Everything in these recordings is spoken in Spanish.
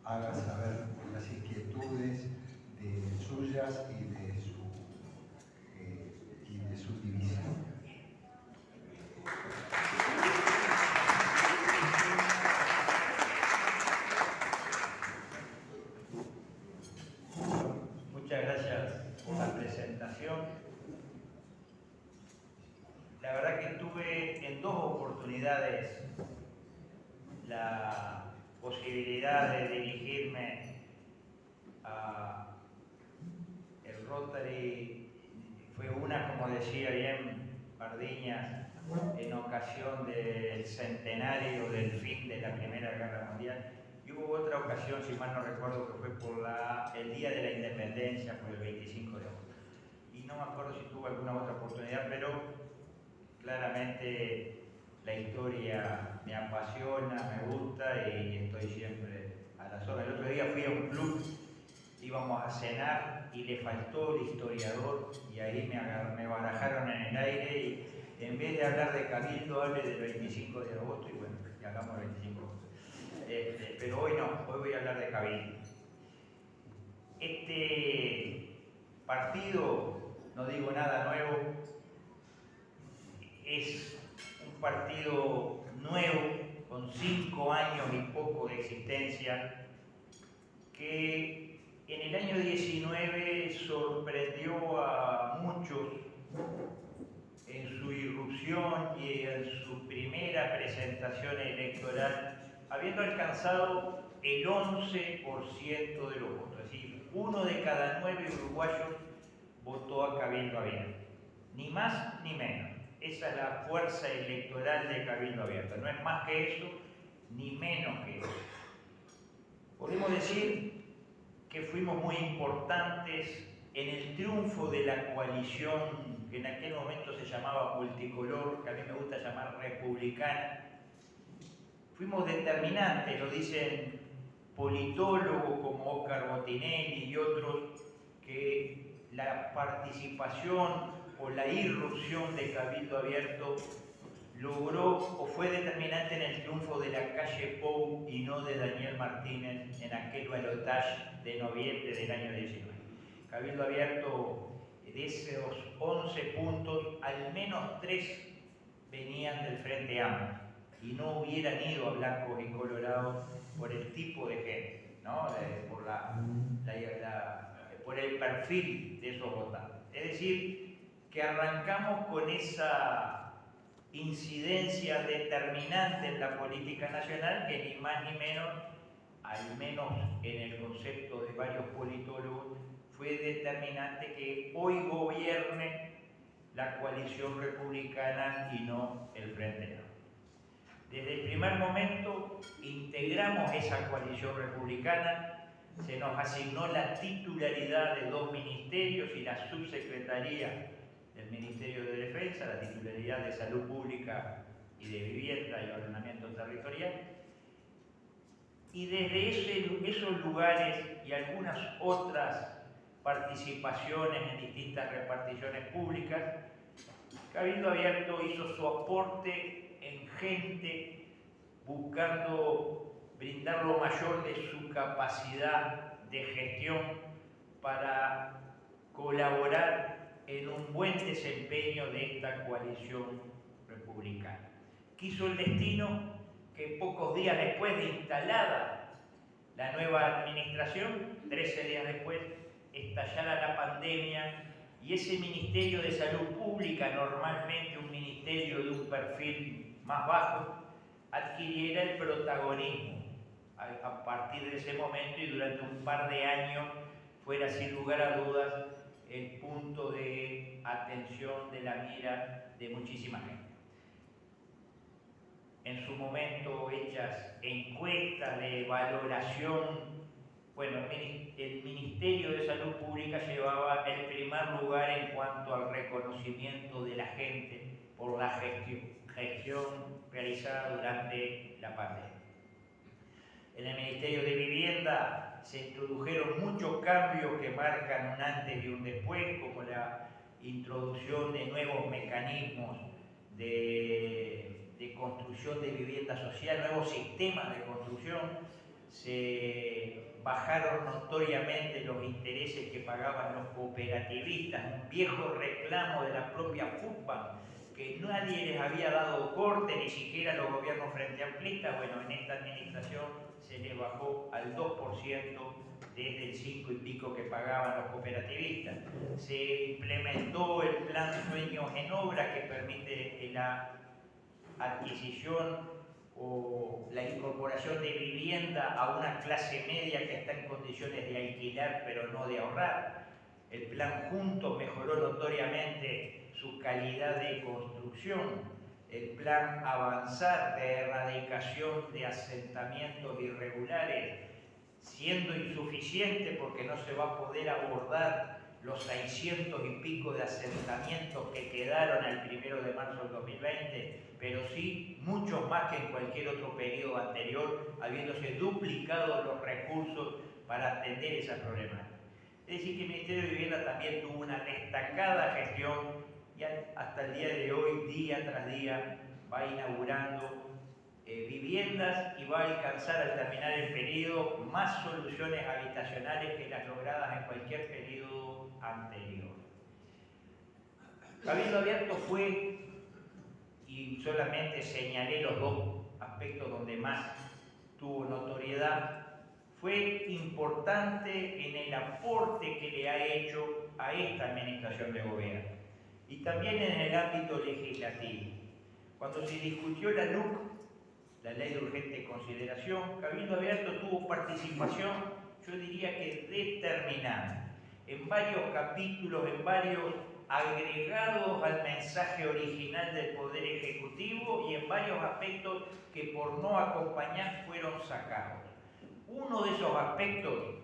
haga saber las inquietudes suyas y de su división. Muchas gracias por la presentación. La verdad que tuve en 2 oportunidades la posibilidad de dirigirme a el Rotary. Fue una, como decía bien Pardiñas, en ocasión del centenario del fin de la Primera Guerra Mundial, y hubo otra ocasión, si mal no recuerdo, que fue por el Día de la Independencia, por el 25 de agosto. Y no me acuerdo si tuve alguna otra oportunidad, pero claramente la historia me apasiona, me gusta y estoy siempre a las horas. El otro día fui a un club, íbamos a cenar y le faltó el historiador y ahí me barajaron en el aire y en vez de hablar de Cabildo, hable del 25 de agosto y bueno, ya hablamos del 25 de agosto. Pero hoy no, hoy voy a hablar de Cabildo. Este partido, no digo nada nuevo, es un partido nuevo, con 5 años y poco de existencia, que en el año 19 sorprendió a muchos en su irrupción y en su primera presentación electoral, habiendo alcanzado el 11% de los votos. Es decir, 1 de cada 9 uruguayos votó a Cabildo Abierto. Ni más ni menos. Esa es la fuerza electoral de Cabildo Abierto. No es más que eso, ni menos que eso. Podemos decir que fuimos muy importantes en el triunfo de la coalición que en aquel momento se llamaba multicolor, que a mí me gusta llamar republicana. Fuimos determinantes, lo dicen politólogos como Oscar Botinelli y otros, que la participación o la irrupción de Cabildo Abierto logró o fue determinante en el triunfo de la calle Pou y no de Daniel Martínez en aquel balotaje de noviembre del año 19. Cabildo Abierto, de esos 11 puntos, al menos 3 venían del Frente Amplio y no hubieran ido a blancos y colorados por el tipo de gente, ¿no? Por el perfil de esos votantes. Es decir, que arrancamos con esa incidencia determinante en la política nacional que ni más ni menos, al menos en el concepto de varios politólogos, fue determinante que hoy gobierne la coalición republicana y no el Frente Amplio. Desde el primer momento integramos esa coalición republicana, se nos asignó la titularidad de 2 ministerios y la subsecretaría del Ministerio de Defensa, la titularidad de Salud Pública y de Vivienda y Ordenamiento Territorial. Y desde esos lugares y algunas otras participaciones en distintas reparticiones públicas, Cabildo Abierto hizo su aporte en gente buscando brindar lo mayor de su capacidad de gestión para colaborar en un buen desempeño de esta coalición republicana. Quiso el destino que pocos días después de instalada la nueva administración, 13 días después, estallara la pandemia y ese Ministerio de Salud Pública, normalmente un ministerio de un perfil más bajo, adquiriera el protagonismo a partir de ese momento y durante un par de años fuera sin lugar a dudas el punto de atención de la mira de muchísima gente. En su momento hechas encuestas de valoración, bueno, el Ministerio de Salud Pública llevaba el primer lugar en cuanto al reconocimiento de la gente por la gestión realizada durante la pandemia. En el Ministerio de Vivienda se introdujeron muchos cambios que marcan un antes y un después, como la introducción de nuevos mecanismos de construcción de vivienda social, nuevos sistemas de construcción, se bajaron notoriamente los intereses que pagaban los cooperativistas, un viejo reclamo de la propia FUPAM, que nadie les había dado corte, ni siquiera los gobiernos frente amplistas. Bueno, en esta administración se les bajó al 2% desde el 5 y pico que pagaban los cooperativistas. Se implementó el plan Sueños en Obra, que permite la adquisición o la incorporación de vivienda a una clase media que está en condiciones de alquilar pero no de ahorrar. El plan Juntos mejoró notoriamente su calidad de construcción. El plan Avanzar de erradicación de asentamientos irregulares, siendo insuficiente porque no se va a poder abordar los 600 y pico de asentamientos que quedaron al 1 de marzo del 2020, pero sí muchos más que en cualquier otro periodo anterior, habiéndose duplicado los recursos para atender esa problemática. Es decir, que el Ministerio de Vivienda también tuvo una destacada gestión y hasta el día de hoy, día tras día, va inaugurando viviendas y va a alcanzar al terminar el periodo más soluciones habitacionales que las logradas en cualquier periodo anterior. Cabildo Abierto fue, y solamente señalé los dos aspectos donde más tuvo notoriedad, fue importante en el aporte que le ha hecho a esta administración de gobierno y también en el ámbito legislativo. Cuando se discutió la LUC, la Ley de Urgente Consideración, Cabildo Abierto tuvo participación, yo diría que determinante, en varios capítulos, en varios agregados al mensaje original del Poder Ejecutivo y en varios aspectos que por no acompañar fueron sacados. Uno de esos aspectos,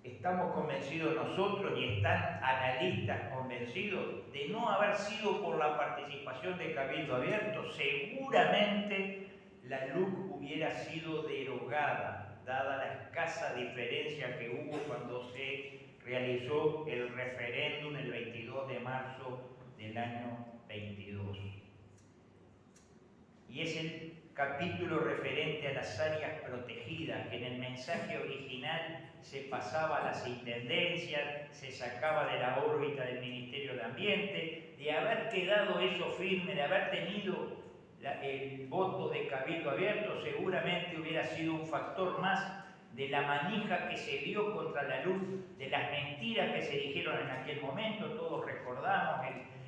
estamos convencidos nosotros y están analistas convencidos, de no haber sido por la participación de Cabildo Abierto, seguramente la LUC hubiera sido derogada, dada la escasa diferencia que hubo cuando se realizó el referéndum el 22 de marzo del año 22. Y es el capítulo referente a las áreas protegidas, que en el mensaje original se pasaba a las intendencias, se sacaba de la órbita del Ministerio de Ambiente. De haber quedado eso firme, de haber tenido el voto de Cabildo Abierto, seguramente hubiera sido un factor más de la manija que se dio contra la luz, de las mentiras que se dijeron en aquel momento. Todos recordamos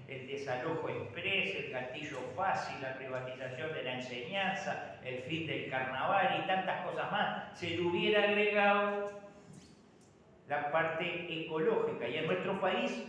el desalojo express, el gatillo fácil, la privatización de la enseñanza, el fin del carnaval y tantas cosas más. Se le hubiera agregado la parte ecológica. Y en nuestro país,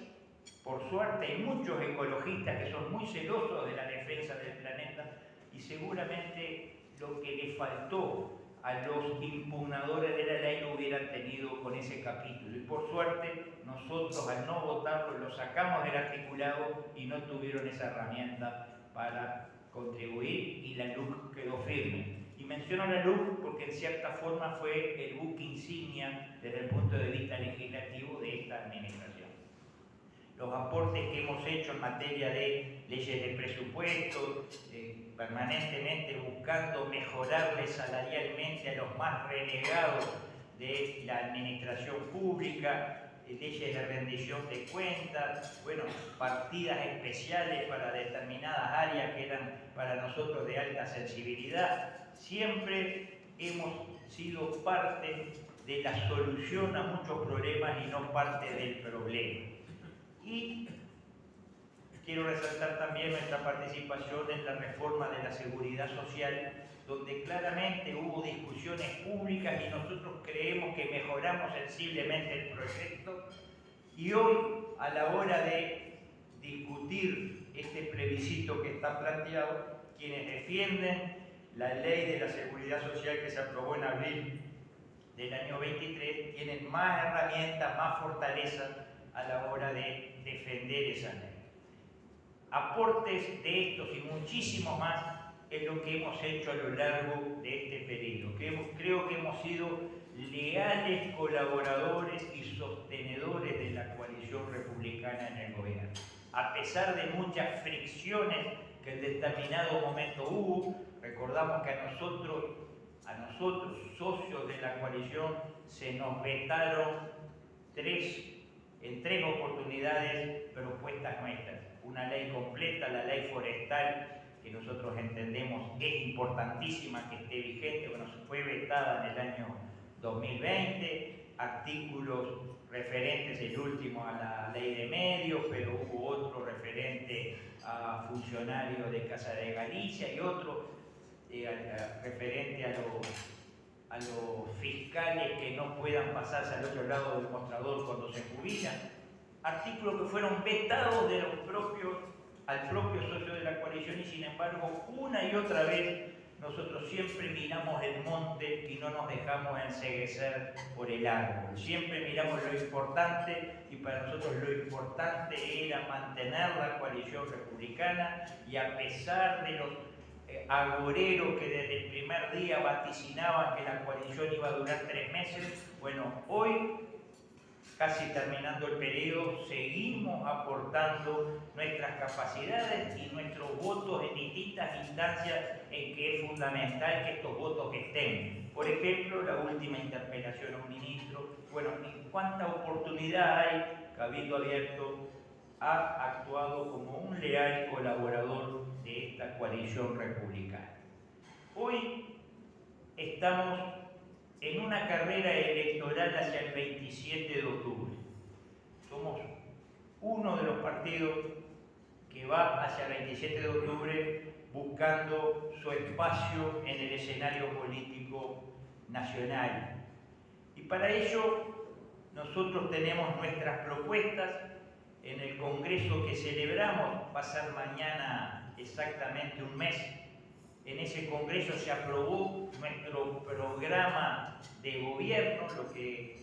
por suerte, hay muchos ecologistas que son muy celosos de la defensa del planeta y seguramente lo que le faltó a los impugnadores de la ley lo hubieran tenido con ese capítulo. Y por suerte, nosotros al no votarlo lo sacamos del articulado y no tuvieron esa herramienta para contribuir y la LUC quedó firme. Y menciono la LUC porque en cierta forma fue el buque insignia desde el punto de vista legislativo de esta administración. Los aportes que hemos hecho en materia de leyes de presupuesto, permanentemente buscando mejorarle salarialmente a los más renegados de la administración pública, leyes de rendición de cuentas, bueno, partidas especiales para determinadas áreas que eran para nosotros de alta sensibilidad. Siempre hemos sido parte de la solución a muchos problemas y no parte del problema. Y quiero resaltar también nuestra participación en la reforma de la seguridad social, donde claramente hubo discusiones públicas y nosotros creemos que mejoramos sensiblemente el proyecto. Y hoy, a la hora de discutir este plebiscito que está planteado, quienes defienden la ley de la seguridad social que se aprobó en abril del año 23 tienen más herramientas, más fortaleza a la hora de defender esa ley. Aportes de estos y muchísimos más es lo que hemos hecho a lo largo de este periodo. Creo que hemos sido leales colaboradores y sostenedores de la coalición republicana en el gobierno. A pesar de muchas fricciones que en determinado momento hubo, recordamos que a nosotros a nosotros, socios de la coalición, se nos vetaron en tres oportunidades propuestas nuestras. Una ley completa, la ley forestal, que nosotros entendemos es importantísima que esté vigente, bueno, fue vetada en el año 2020, artículos referentes, el último a la ley de medios, pero hubo otro referente a funcionarios de Casa de Galicia y otro referente a los fiscales que no puedan pasarse al otro lado del mostrador cuando se jubilan. Artículos que fueron vetados de al propio socio de la coalición y sin embargo una y otra vez nosotros siempre miramos el monte y no nos dejamos enceguecer por el árbol. Siempre miramos lo importante y para nosotros lo importante era mantener la coalición republicana y a pesar de los agoreros que desde el primer día vaticinaban que la coalición iba a durar 3 meses, bueno, hoy, casi terminando el periodo, seguimos aportando nuestras capacidades y nuestros votos en distintas instancias en que es fundamental que estos votos estén. Por ejemplo, la última interpelación a un ministro. Bueno, en cuánta oportunidad hay, Cabildo Abierto ha actuado como un leal colaborador de esta coalición republicana. Hoy estamos en una carrera electoral hacia el 27 de octubre. Somos uno de los partidos que va hacia el 27 de octubre buscando su espacio en el escenario político nacional. Y para ello nosotros tenemos nuestras propuestas en el Congreso que celebramos, va a ser mañana exactamente un mes. En ese Congreso se aprobó nuestro programa de gobierno, lo que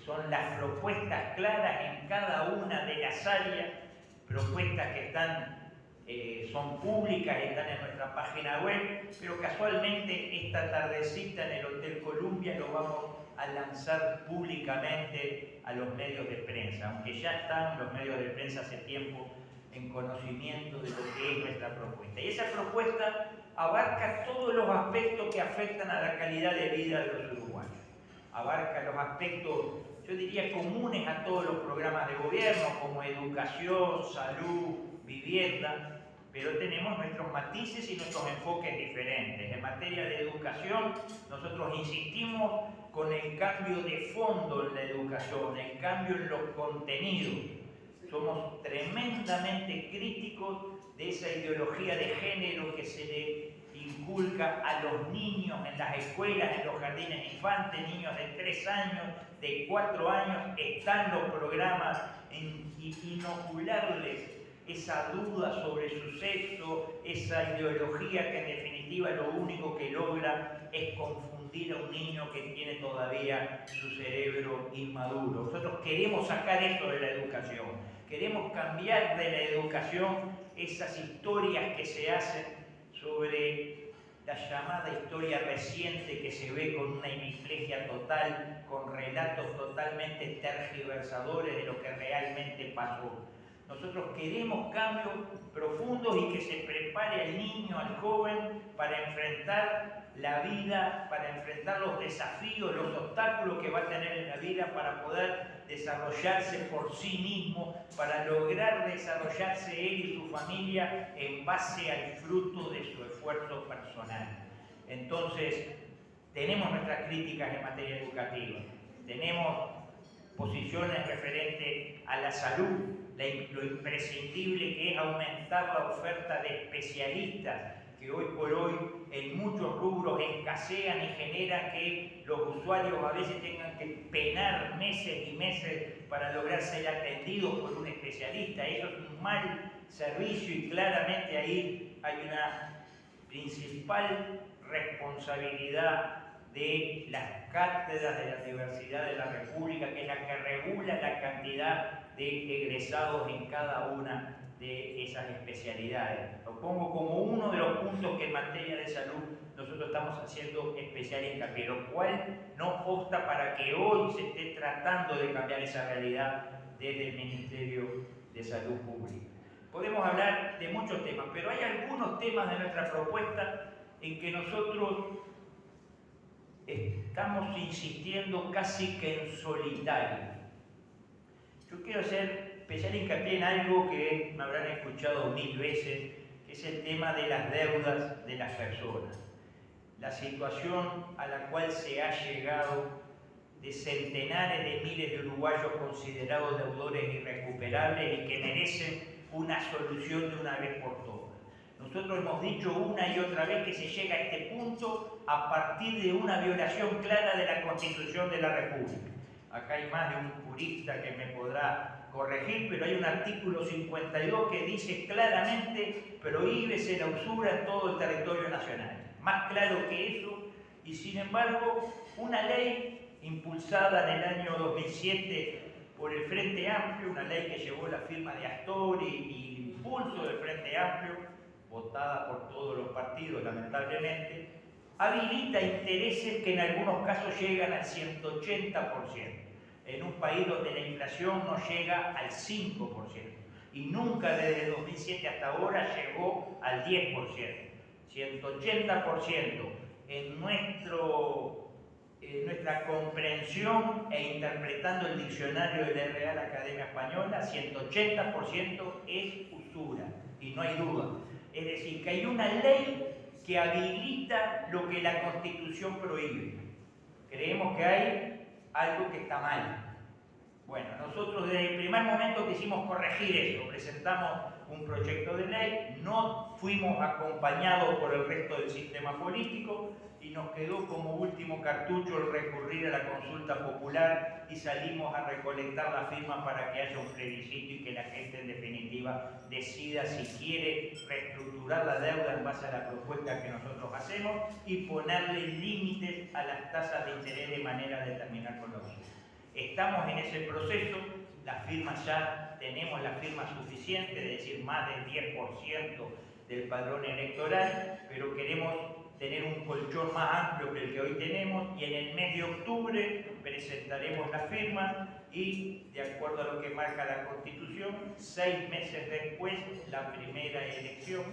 son las propuestas claras en cada una de las áreas, propuestas que son públicas, están en nuestra página web, pero casualmente esta tardecita en el Hotel Columbia lo vamos a lanzar públicamente a los medios de prensa, aunque ya están los medios de prensa hace tiempo en conocimiento de lo que es nuestra propuesta. Y esa propuesta abarca todos los aspectos que afectan a la calidad de vida de los uruguayos. Abarca los aspectos, yo diría, comunes a todos los programas de gobierno, como educación, salud, vivienda, pero tenemos nuestros matices y nuestros enfoques diferentes. En materia de educación, nosotros insistimos con el cambio de fondo en la educación, el cambio en los contenidos. Somos tremendamente críticos de esa ideología de género que se le inculca a los niños en las escuelas, en los jardines infantes, niños de 3 años, de 4 años, están los programas en inocularles esa duda sobre su sexo, esa ideología que en definitiva lo único que logra es confundir a un niño que tiene todavía su cerebro inmaduro. Nosotros queremos sacar eso de la educación, queremos cambiar de la educación esas historias que se hacen sobre la llamada historia reciente que se ve con una hemiplegia total, con relatos totalmente tergiversadores de lo que realmente pasó. Nosotros queremos cambios profundos y que se prepare al niño, al joven, para enfrentar la vida, para enfrentar los desafíos, los obstáculos que va a tener en la vida, para poder desarrollarse por sí mismo, para lograr desarrollarse él y su familia en base al fruto de su esfuerzo personal. Entonces, tenemos nuestras críticas en materia educativa, tenemos posiciones referentes a la salud, lo imprescindible que es aumentar la oferta de especialistas que hoy por hoy en muchos rubros escasean y generan que los usuarios a veces tengan que penar meses y meses para lograr ser atendidos por un especialista. Eso es un mal servicio y claramente ahí hay una principal responsabilidad de las cátedras de la Universidad de la República, que es la que regula la cantidad de egresados en cada una de esas especialidades. Lo pongo como uno de los puntos que en materia de salud nosotros estamos haciendo especial hincapié, lo cual no obsta para que hoy se esté tratando de cambiar esa realidad desde el Ministerio de Salud Pública. Podemos hablar de muchos temas, pero hay algunos temas de nuestra propuesta en que nosotros estamos insistiendo casi que en solitario. Yo quiero hacer especial hincapié en algo que me habrán escuchado 1000 veces, que es el tema de las deudas de las personas. La situación a la cual se ha llegado de centenares de miles de uruguayos considerados deudores irrecuperables y que merecen una solución de una vez por todas. Nosotros hemos dicho una y otra vez que se llega a este punto a partir de una violación clara de la Constitución de la República. Acá hay más de un jurista que me podrá corregir, pero hay un artículo 52 que dice claramente prohíbese la usura en todo el territorio nacional. Más claro que eso, y sin embargo, una ley impulsada en el año 2007 por el Frente Amplio, una ley que llevó la firma de Astori y el impulso del Frente Amplio, votada por todos los partidos, lamentablemente, habilita intereses que en algunos casos llegan al 180%, en un país donde la inflación no llega al 5%, y nunca desde 2007 hasta ahora llegó al 10%. 180% en nuestra comprensión e interpretando el diccionario de la Real Academia Española, 180% es usura, y no hay duda. Es decir, que hay una ley que habilita lo que la Constitución prohíbe. Creemos que hay algo que está mal. Bueno, nosotros desde el primer momento quisimos corregir eso, presentamos un proyecto de ley, no fuimos acompañados por el resto del sistema político y nos quedó como último cartucho el recurrir a la consulta popular y salimos a recolectar las firmas para que haya un plebiscito y que la gente en definitiva decida si quiere reestructurar la deuda en base a la propuesta que nosotros hacemos y ponerle límites a las tasas de interés de manera de terminar con la usura. Estamos en ese proceso, las firmas ya tenemos la firma suficiente, es decir, más del 10% del padrón electoral, pero queremos tener un colchón más amplio que el que hoy tenemos y en el mes de octubre presentaremos las firmas y, de acuerdo a lo que marca la Constitución, 6 meses después, la primera elección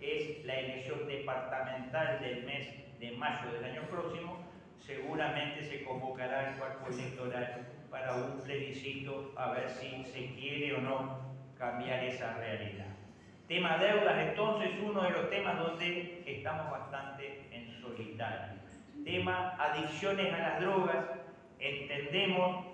es la elección departamental del mes de mayo del año próximo. Seguramente se convocará el cuerpo electoral para un plebiscito a ver si se quiere o no cambiar esa realidad. Tema deudas, entonces, uno de los temas donde estamos bastante en solitario. Tema adicciones a las drogas, entendemos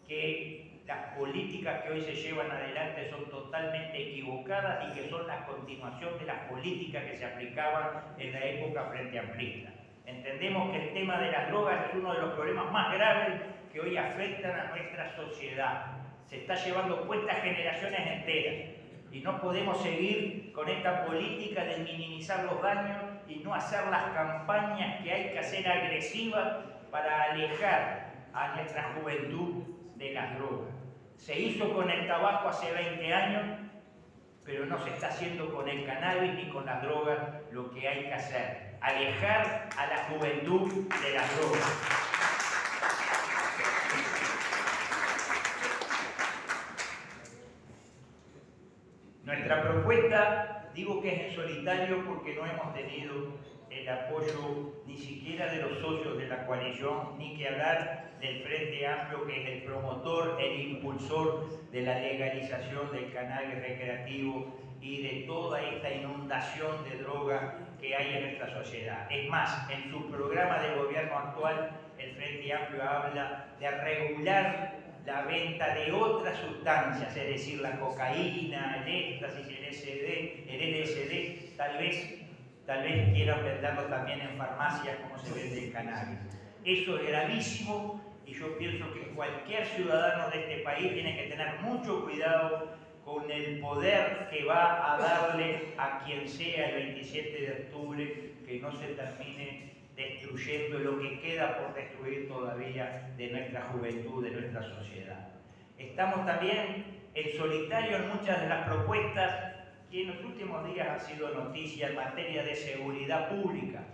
que las políticas que hoy se llevan adelante son totalmente equivocadas y que son la continuación de las políticas que se aplicaban en la época frente amplista. Entendemos que el tema de las drogas es uno de los problemas más graves que hoy afectan a nuestra sociedad. Se está llevando puestas generaciones enteras y no podemos seguir con esta política de minimizar los daños y no hacer las campañas que hay que hacer agresivas para alejar a nuestra juventud de las drogas. Se hizo con el tabaco hace 20 años, pero no se está haciendo con el cannabis ni con las drogas lo que hay que hacer. Alejar a la juventud de las drogas. Nuestra propuesta, digo que es en solitario porque no hemos tenido el apoyo ni siquiera de los socios de la coalición, ni que hablar del Frente Amplio, que es el promotor, el impulsor de la legalización del cannabis recreativo y de toda esta inundación de droga que hay en nuestra sociedad. Es más, en su programa de gobierno actual, el Frente Amplio habla de regular la venta de otras sustancias, es decir, la cocaína, el éxtasis, el LSD, tal vez quieran venderlo también en farmacias como se vende el cannabis. Eso es gravísimo y yo pienso que cualquier ciudadano de este país tiene que tener mucho cuidado con el poder que va a darle a quien sea el 27 de octubre, que no se termine destruyendo lo que queda por destruir todavía de nuestra juventud, de nuestra sociedad. Estamos también en solitario en muchas de las propuestas que en los últimos días ha sido noticia en materia de seguridad pública.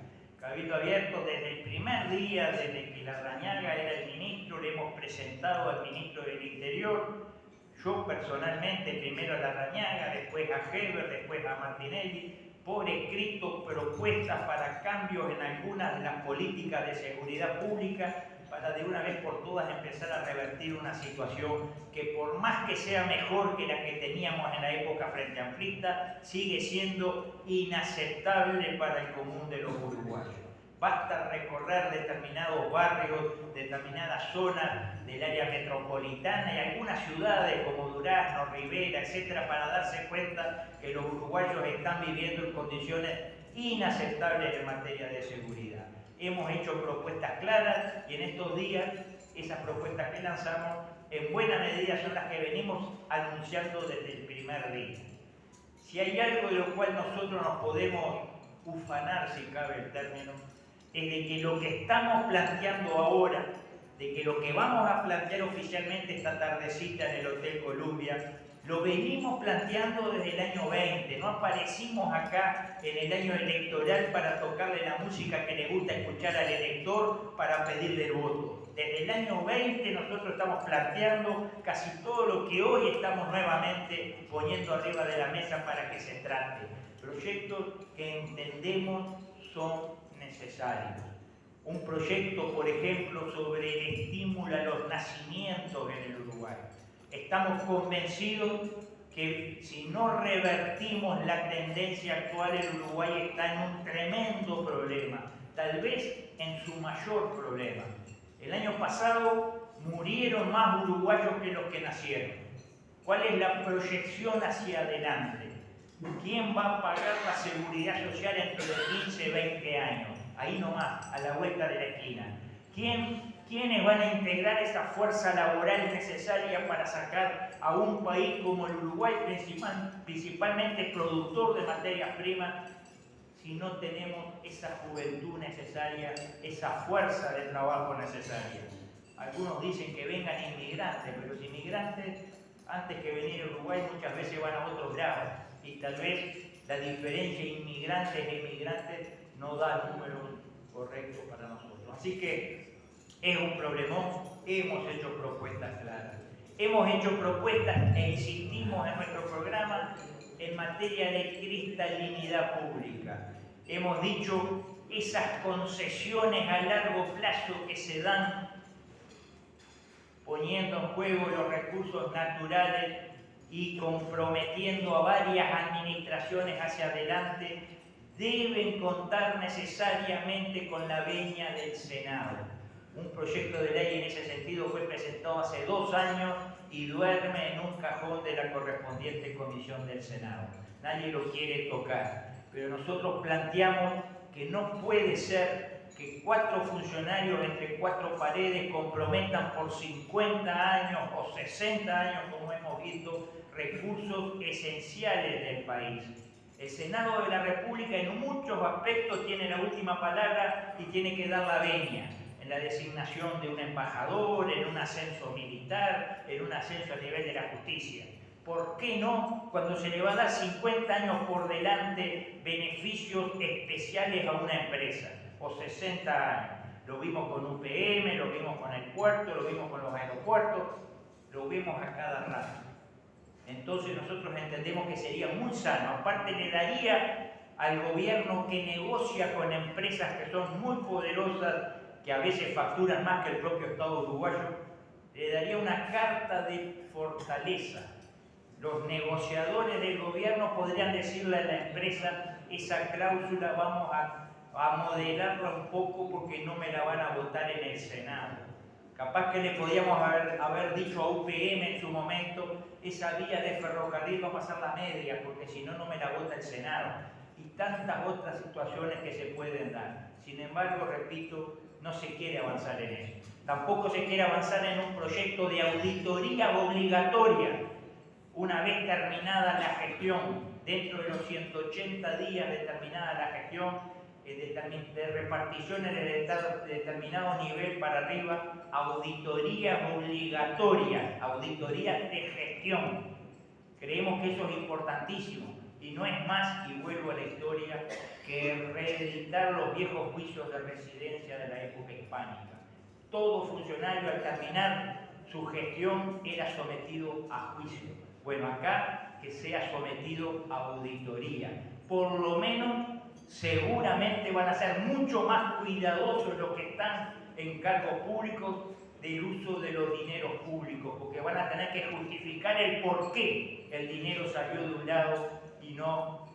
Cabildo Abierto, desde el primer día, desde que Larrañaga era el ministro, le hemos presentado al ministro del Interior, yo personalmente, primero a Larrañaga, después a Heber, después a Martinelli, por escrito propuestas para cambios en algunas de las políticas de seguridad pública para de una vez por todas empezar a revertir una situación que por más que sea mejor que la que teníamos en la época frente amplista, sigue siendo inaceptable para el común de los uruguayos. Basta recorrer determinados barrios, determinadas zonas del área metropolitana y algunas ciudades como Durazno, Rivera, etcétera, para darse cuenta que los uruguayos están viviendo en condiciones inaceptables en materia de seguridad. Hemos hecho propuestas claras y en estos días esas propuestas que lanzamos en buena medida son las que venimos anunciando desde el primer día. Si hay algo de lo cual nosotros nos podemos ufanar, si cabe el término, es de que lo que estamos planteando ahora, de que lo que vamos a plantear oficialmente esta tardecita en el Hotel Columbia, lo venimos planteando desde el año 20, no aparecimos acá en el año electoral para tocarle la música que le gusta escuchar al elector para pedirle el voto. Desde el año 20 nosotros estamos planteando casi todo lo que hoy estamos nuevamente poniendo arriba de la mesa para que se trate. Proyectos que entendemos son necesarios. Un proyecto, por ejemplo, sobre el estímulo a los nacimientos en el Uruguay. Estamos convencidos que si no revertimos la tendencia actual, el Uruguay está en un tremendo problema, tal vez en su mayor problema. El año pasado murieron más uruguayos que los que nacieron. ¿Cuál es la proyección hacia adelante? ¿Quién va a pagar la seguridad social entre los 15 y 20 años? Ahí nomás, a la vuelta de la esquina. ¿Quiénes van a integrar esa fuerza laboral necesaria para sacar a un país como el Uruguay, principalmente productor de materias primas, si no tenemos esa juventud necesaria, esa fuerza de trabajo necesaria? Algunos dicen que vengan inmigrantes, pero los inmigrantes, antes que venir a Uruguay, muchas veces van a otros lados. Y tal vez la diferencia inmigrantes e inmigrantes no da el número correcto para nosotros. Así que es un problemón, hemos hecho propuestas claras. Hemos hecho propuestas e insistimos en nuestro programa en materia de cristalinidad pública. Hemos dicho esas concesiones a largo plazo que se dan poniendo en juego los recursos naturales y comprometiendo a varias administraciones hacia adelante, deben contar necesariamente con la venia del Senado. Un proyecto de ley en ese sentido fue presentado hace 2 años y duerme en un cajón de la correspondiente comisión del Senado. Nadie lo quiere tocar, pero nosotros planteamos que no puede ser que 4 funcionarios entre 4 paredes comprometan por 50 años o 60 años, como hemos visto, recursos esenciales del país. El Senado de la República en muchos aspectos tiene la última palabra y tiene que dar la venia en la designación de un embajador, en un ascenso militar, en un ascenso a nivel de la justicia. ¿Por qué no, cuando se le va a dar 50 años por delante, beneficios especiales a una empresa? O 60 años. Lo vimos con UPM, lo vimos con el puerto, lo vimos con los aeropuertos, lo vimos a cada rato. Entonces nosotros entendemos que sería muy sano. Aparte le daría al gobierno que negocia con empresas que son muy poderosas, que a veces facturan más que el propio Estado uruguayo, le daría una carta de fortaleza. Los negociadores del gobierno podrían decirle a la empresa, esa cláusula vamos a moderarla un poco porque no me la van a votar en el Senado. Capaz que le podíamos haber dicho a UPM en su momento, esa vía de ferrocarril va a pasar la media, porque si no, no me la vota el Senado. Y tantas otras situaciones que se pueden dar. Sin embargo, repito, no se quiere avanzar en eso. Tampoco se quiere avanzar en un proyecto de auditoría obligatoria. Una vez terminada la gestión, dentro de los 180 días de terminada la gestión, de reparticiones de determinado nivel para arriba, auditoría obligatoria, auditoría de gestión. Creemos que eso es importantísimo y no es más, y vuelvo a la historia, que reeditar los viejos juicios de residencia de la época hispánica. Todo funcionario al terminar su gestión era sometido a juicio. Bueno, acá que sea sometido a auditoría. por lo menos seguramente van a ser mucho más cuidadosos los que están en cargos públicos del uso de los dineros públicos, porque van a tener que justificar el por qué el dinero salió de un lado y no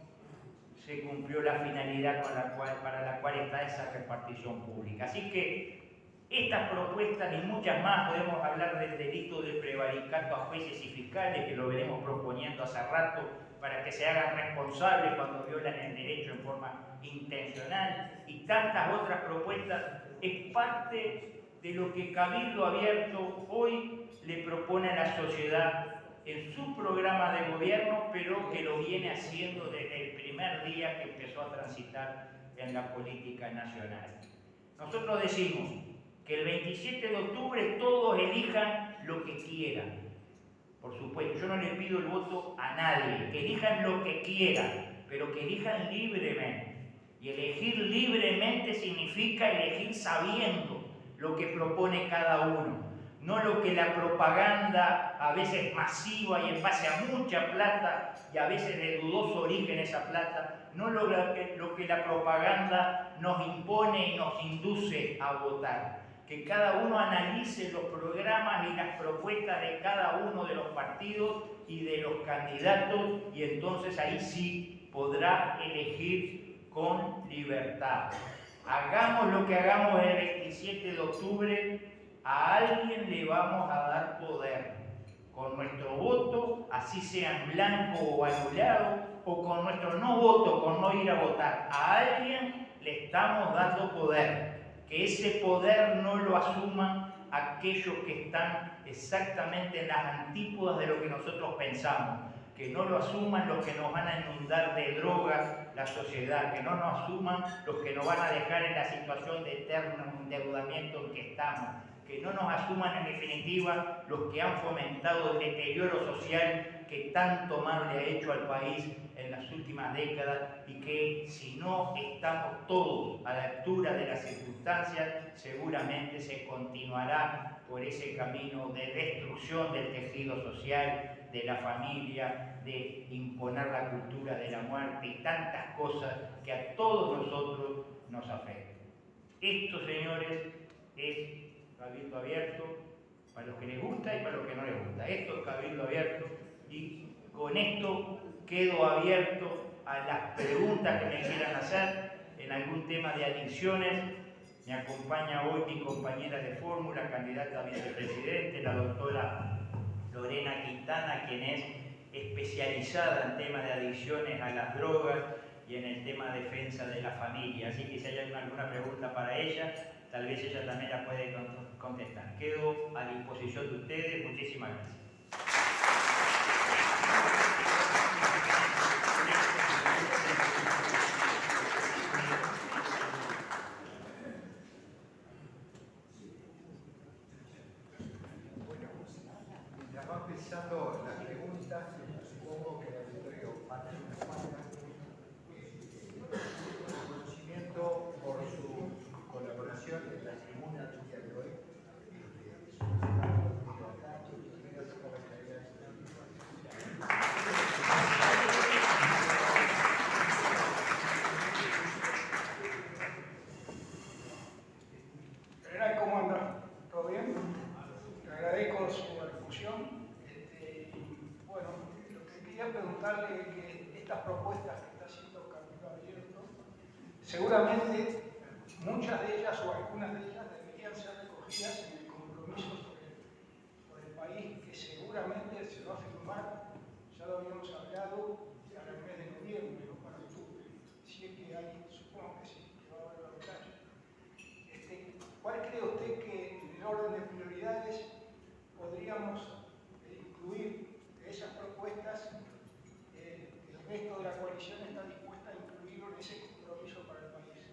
se cumplió la finalidad para la cual está esa repartición pública. Así que estas propuestas y muchas más, podemos hablar del delito de prevaricato a jueces y fiscales, que lo veremos proponiendo hace rato, para que se hagan responsables cuando violan el derecho en forma intencional, y tantas otras propuestas, es parte de lo que Cabildo Abierto hoy le propone a la sociedad en su programa de gobierno, pero que lo viene haciendo desde el primer día que empezó a transitar en la política nacional. Nosotros decimos que el 27 de octubre todos elijan lo que quieran. Por supuesto, yo no le pido el voto a nadie, que elijan lo que quieran, pero que elijan libremente. Y elegir libremente significa elegir sabiendo lo que propone cada uno. No lo que la propaganda, a veces masiva y en base a mucha plata, y a veces de dudoso origen esa plata, no lo que la propaganda nos impone y nos induce a votar. Que cada uno analice los programas y las propuestas de cada uno de los partidos y de los candidatos, y entonces ahí sí podrá elegir con libertad. Hagamos lo que hagamos el 27 de octubre, a alguien le vamos a dar poder. Con nuestro voto, así sea en blanco o anulado, o con nuestro no voto, con no ir a votar, a alguien le estamos dando poder. Que ese poder no lo asuman aquellos que están exactamente en las antípodas de lo que nosotros pensamos. Que no lo asuman los que nos van a inundar de drogas la sociedad, que no nos asuman los que nos van a dejar en la situación de eterno endeudamiento en que estamos, que no nos asuman en definitiva los que han fomentado el deterioro social que tanto mal le ha hecho al país en las últimas décadas, y que si no estamos todos a la altura de las circunstancias, seguramente se continuará por ese camino de destrucción del tejido social, de la familia, de imponer la cultura de la muerte y tantas cosas que a todos nosotros nos afectan. Esto, señores, es Cabildo Abierto para los que les gusta y para los que no les gusta. Esto es Cabildo Abierto, y con esto quedo abierto a las preguntas que me quieran hacer en algún tema de adicciones. Me acompaña hoy mi compañera de fórmula, candidata a vicepresidente, la doctora Lorena Quintana, quien es especializada en temas de adicciones a las drogas y en el tema de defensa de la familia. Así que si hay alguna pregunta para ella, tal vez ella también la puede contestar. Quedo a disposición de ustedes. Muchísimas gracias. Mientras van pensando las preguntas, supongo que el auditorio va a tener una reconocimiento por su colaboración en la tribuna del día de hoy. ¿Cómo andan? ¿Todo bien? Te agradezco su alocución. Bueno, lo que quería preguntarle es que estas propuestas que está haciendo Cabildo Abierto, seguramente muchas de ellas o algunas de ellas deberían ser recogidas en el compromiso por el país, que seguramente se va a firmar, ya lo habíamos hablado, para el mes de noviembre o para octubre. Si es que hay, supongo que sí, que va a haber los detalles. ¿Cuál cree usted que en el orden de prioridades podríamos incluir de esas propuestas? El resto de la coalición está dispuesta a incluirlo en ese compromiso para el país.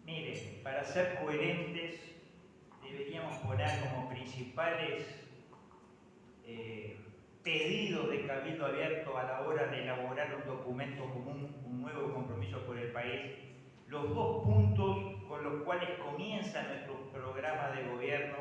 Mire, para ser coherentes deberíamos poner como principales pedidos de Cabildo Abierto a la hora de elaborar un documento común, un nuevo compromiso por el país, los dos puntos con los cuales comienza nuestro programa de gobierno,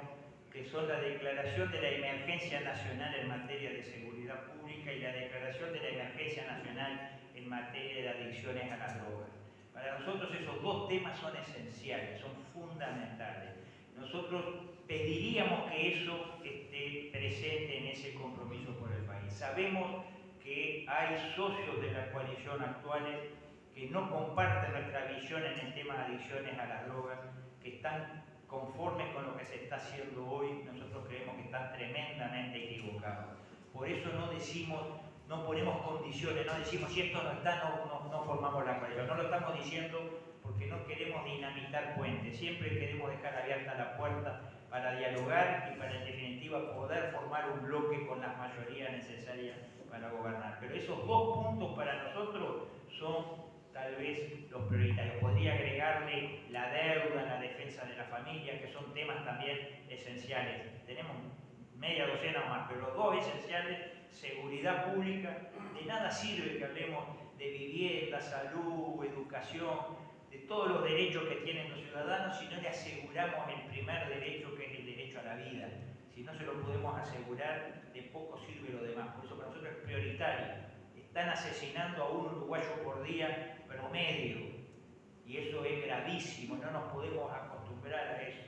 que son la declaración de la emergencia nacional en materia de seguridad pública y la declaración de la emergencia nacional en materia de adicciones a las drogas. Para nosotros esos dos temas son esenciales, son fundamentales. Nosotros pediríamos que eso esté presente en ese compromiso por el país. Sabemos que hay socios de la coalición actuales que no comparten nuestra visión en el tema de adicciones a las drogas, que están conformes con lo que se está haciendo hoy. Nosotros creemos que están tremendamente equivocados. Por eso no decimos, no ponemos condiciones, no decimos si esto no está, no formamos la coalición. No lo estamos diciendo porque no queremos dinamitar puentes, siempre queremos dejar abierta la puerta para dialogar y para en definitiva poder formar un bloque con las mayorías necesarias para gobernar. Pero esos dos puntos para nosotros son tal vez los prioritarios. Podría agregarle la deuda, la defensa de la familia, que son temas también esenciales. Tenemos media docena más, pero los dos esenciales: seguridad pública. De nada sirve que hablemos de vivienda, salud, educación, de todos los derechos que tienen los ciudadanos si no le aseguramos el primer derecho, que es el derecho a la vida. Si no se lo podemos asegurar, de poco sirve lo demás. Por eso para nosotros es prioritario. Están asesinando a un uruguayo por día promedio, y eso es gravísimo, no nos podemos acostumbrar a eso.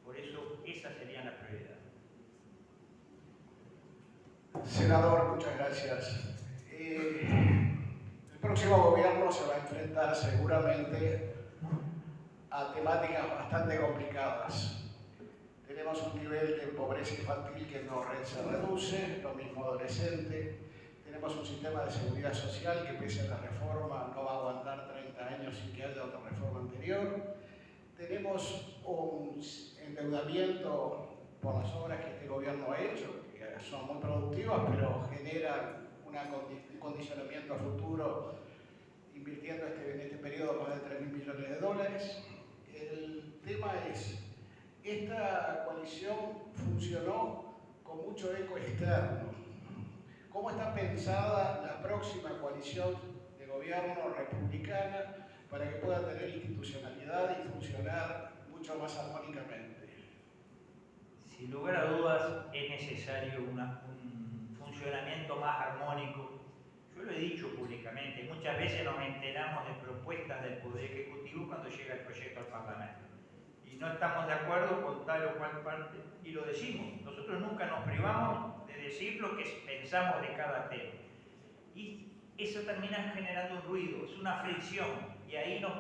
Por eso esa sería la prioridad. Senador, muchas gracias. El próximo gobierno se va a enfrentar seguramente a temáticas bastante complicadas. Tenemos un nivel de pobreza infantil que no se reduce, lo mismo adolescente. Tenemos un sistema de seguridad social que, pese a la reforma, no va a aguantar 30 años sin que haya otra reforma anterior. Tenemos un endeudamiento por las obras que este gobierno ha hecho, que son muy productivas, pero generan un condicionamiento a futuro, invirtiendo en este periodo más de $3.000 millones. El tema es, esta coalición funcionó con mucho eco externo. ¿Cómo está pensada la próxima coalición de gobierno republicana para que pueda tener institucionalidad y funcionar mucho más armónicamente? Sin lugar a dudas es necesario un funcionamiento más armónico. Yo lo he dicho públicamente, muchas veces nos enteramos de propuestas del Poder Ejecutivo cuando llega el proyecto al Parlamento. Y no estamos de acuerdo con tal o cual parte, y lo decimos. Nosotros nunca nos privamos de decir lo que pensamos de cada tema. Y eso termina generando un ruido, es una fricción, y ahí nos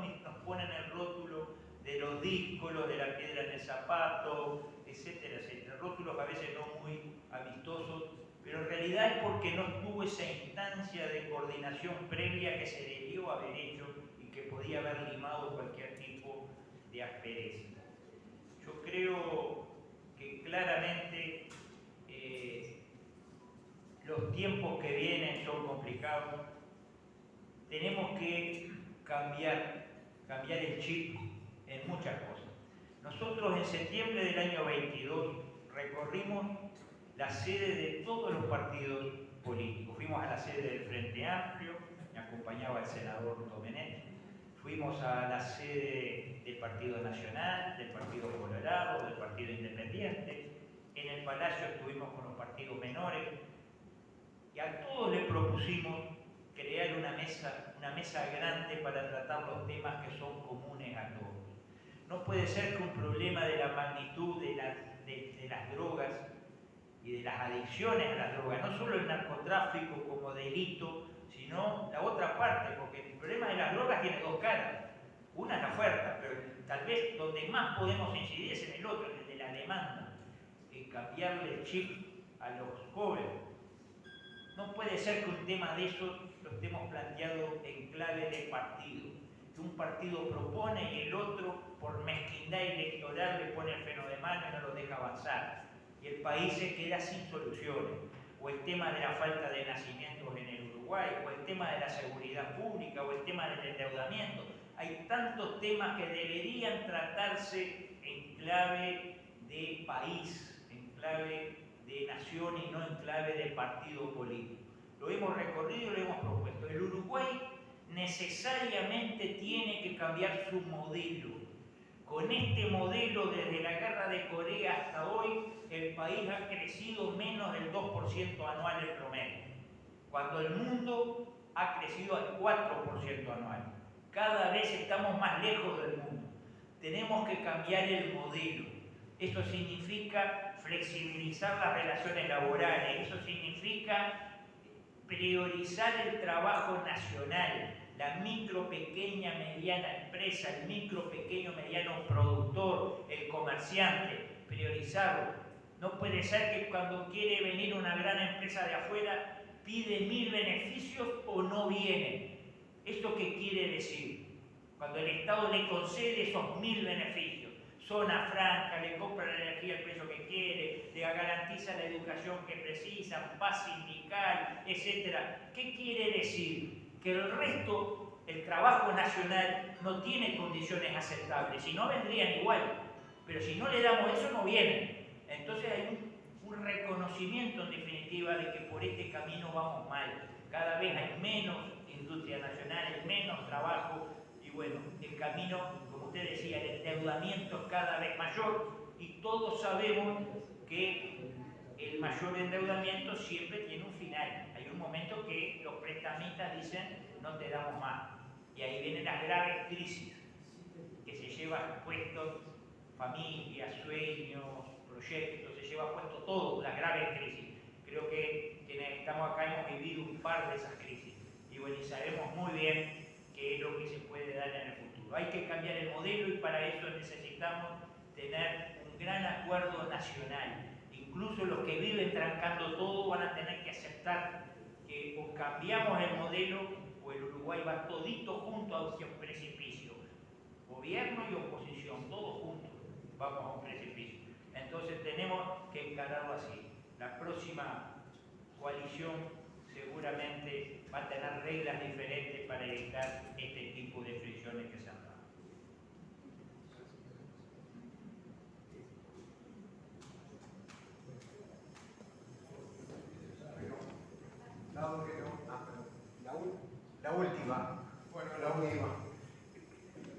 ponen el rótulo de los díscolos, de la piedra en el zapato, etcétera, etcétera. Rótulos a veces no muy amistosos, pero en realidad es porque no tuvo esa instancia de coordinación previa que se debió haber hecho y que podía haber limado cualquier tipo de aspereza. Yo creo que claramente los tiempos que vienen son complicados. Tenemos que cambiar el chip en muchas cosas. Nosotros en septiembre del año 22 recorrimos la sede de todos los partidos políticos. Fuimos a la sede del Frente Amplio, me acompañaba el senador Domenech. Fuimos a la sede del Partido Nacional, del Partido Colorado, del Partido Independiente. En el Palacio estuvimos con los partidos menores. Y a todos les propusimos crear una mesa grande para tratar los temas que son comunes a todos. No puede ser que un problema de la magnitud de las drogas y de las adicciones a las drogas, no solo el narcotráfico como delito, sino la otra parte, porque el problema de las drogas tiene dos caras. Una es la oferta, pero tal vez donde más podemos incidir es en el otro, en el de la demanda, en cambiarle el chip a los jóvenes. No puede ser que un tema de esos lo estemos planteado en clave de partido, que un partido propone y el otro, por mezquindad electoral, le pone el freno de mano y no lo deja avanzar. Y el país se queda sin soluciones. O el tema de la falta de nacimientos en el Uruguay, o el tema de la seguridad pública, o el tema del endeudamiento. Hay tantos temas que deberían tratarse en clave de país, en clave de nación y no en clave de partido político. Lo hemos recorrido y lo hemos propuesto. El Uruguay necesariamente tiene que cambiar su modelo. Con este modelo, desde la guerra de Corea hasta hoy, el país ha crecido menos del 2% anual en promedio. Cuando el mundo ha crecido al 4% anual. Cada vez estamos más lejos del mundo. Tenemos que cambiar el modelo. Eso significa flexibilizar las relaciones laborales, eso significa priorizar el trabajo nacional, la micro, pequeña, mediana empresa, el micro, pequeño, mediano productor, el comerciante, priorizarlo. No puede ser que cuando quiere venir una gran empresa de afuera pide 1000 beneficios o no viene. ¿Esto qué quiere decir? Cuando el Estado le concede esos 1000 beneficios, zona franca, le compra la energía al precio que quiere, le garantiza la educación que precisa, paz sindical, etc. ¿Qué quiere decir? Que el resto, el trabajo nacional, no tiene condiciones aceptables, si no vendrían igual, pero si no le damos eso no vienen. Entonces hay un reconocimiento en definitiva de que por este camino vamos mal, cada vez hay menos industria nacional, hay menos trabajo y bueno, el camino, como usted decía, el endeudamiento es cada vez mayor y todos sabemos que el mayor endeudamiento siempre tiene un final. Hay un momento que los prestamistas dicen no te damos más. Y ahí vienen las graves crisis que se llevan puestos familias, sueños, proyectos, se lleva puesto todo, las graves crisis. Creo que quienes estamos acá hemos vivido un par de esas crisis. Y bueno, y sabemos muy bien qué es lo que se puede dar en el futuro. Hay que cambiar el modelo y para eso necesitamos tener un gran acuerdo nacional. Incluso los que viven trancando todo van a tener que aceptar que o cambiamos el modelo o el Uruguay va todito junto hacia un precipicio. Gobierno y oposición, todos juntos vamos a un precipicio. Entonces tenemos que encararlo así. La próxima coalición seguramente va a tener reglas diferentes para evitar este tipo de fricciones que se han dado. Dado que no, la última. Bueno, la última.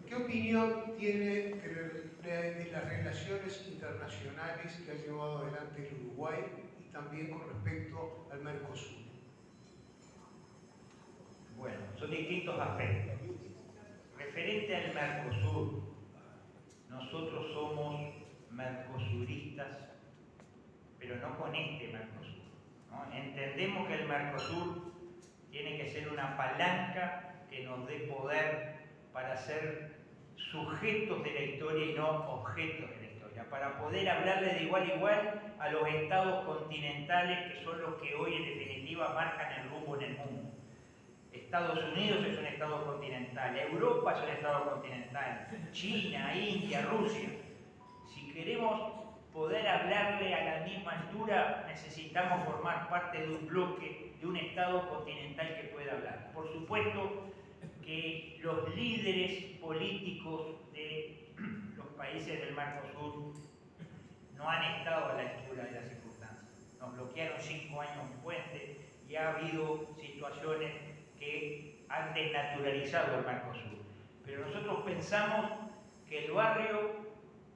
¿Qué opinión tiene de las relaciones internacionales que ha llevado adelante el Uruguay y también con respecto al Mercosur? Bueno, son distintos aspectos. Referente al Mercosur, nosotros somos mercosuristas, pero no con este Mercosur, ¿no? Entendemos que el Mercosur tiene que ser una palanca que nos dé poder para ser sujetos de la historia y no objetos de la historia, para poder hablarle de igual a igual a los estados continentales que son los que hoy en definitiva marcan el rumbo en el mundo. Estados Unidos es un estado continental, Europa es un estado continental, China, India, Rusia. Si queremos poder hablarle a la misma altura, necesitamos formar parte de un bloque, de un estado continental que pueda hablar. Por supuesto que los líderes políticos de los países del Mercosur no han estado a la altura de las circunstancias. Nos bloquearon 5 años un puente y ha habido situaciones que han desnaturalizado el Mercosur. Pero nosotros pensamos que el barrio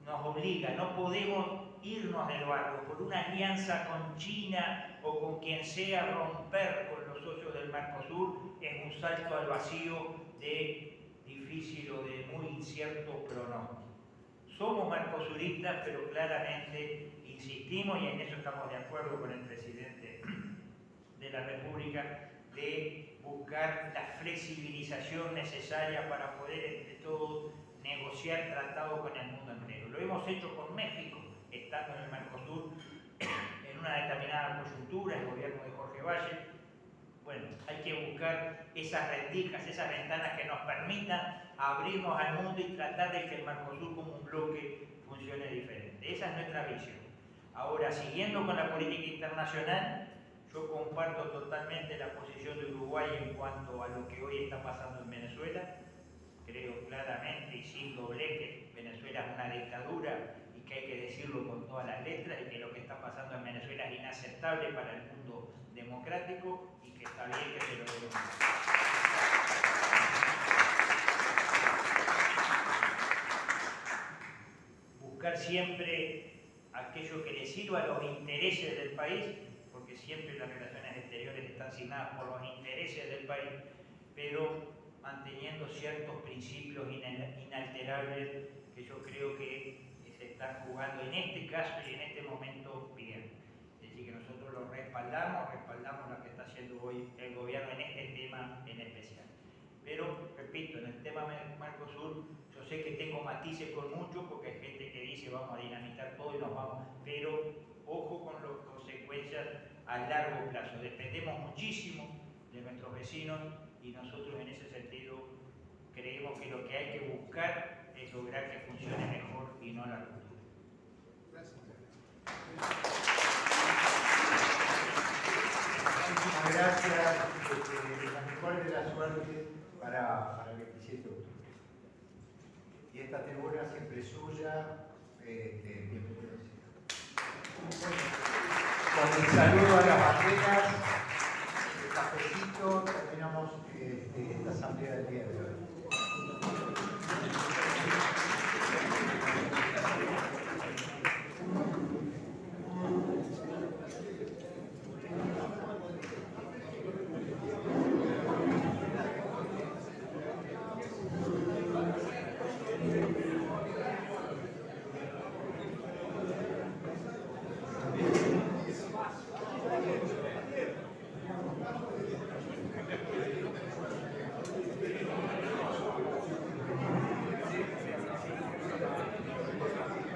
nos obliga, no podemos irnos del barrio por una alianza con China o con quien sea, romper con los socios del Mercosur es un salto al vacío de difícil o de muy incierto pronóstico. Somos mercosuristas, pero claramente insistimos, y en eso estamos de acuerdo con el presidente de la República, de buscar la flexibilización necesaria para poder entre todos negociar tratados con el mundo entero. Lo hemos hecho con México, estando en el Mercosur, en una determinada coyuntura, el gobierno de Jorge Valle. Bueno, hay que buscar esas rendijas, esas ventanas que nos permitan abrirnos al mundo y tratar de que el Mercosur como un bloque funcione diferente. Esa es nuestra visión. Ahora, siguiendo con la política internacional, yo comparto totalmente la posición de Uruguay en cuanto a lo que hoy está pasando en Venezuela. Creo claramente y sin doblez que Venezuela es una dictadura y que hay que decirlo con todas las letras y que lo que está pasando en Venezuela es inaceptable para el mundo democrático y que está bien que se lo denuncie. Buscar siempre aquello que le sirva a los intereses del país, porque siempre las relaciones exteriores están signadas por los intereses del país, pero manteniendo ciertos principios inalterables que yo creo que se están jugando en este caso y en este momento bien. Es decir, que nosotros lo respaldamos lo que está haciendo hoy el gobierno en este tema en especial. Pero, repito, en el tema Mercosur, yo sé que tengo matices con mucho, porque hay gente que dice vamos a dinamitar todo y nos vamos, pero ojo con las consecuencias a largo plazo. Dependemos muchísimo de nuestros vecinos y nosotros en ese sentido creemos que lo que hay que buscar es lograr que funcione mejor y no la ruptura. Muchísimas gracias. La mejor de las suertes para el 27 de octubre. Y esta tribuna siempre suya. Bienvenido. Con el saludo a las banderas.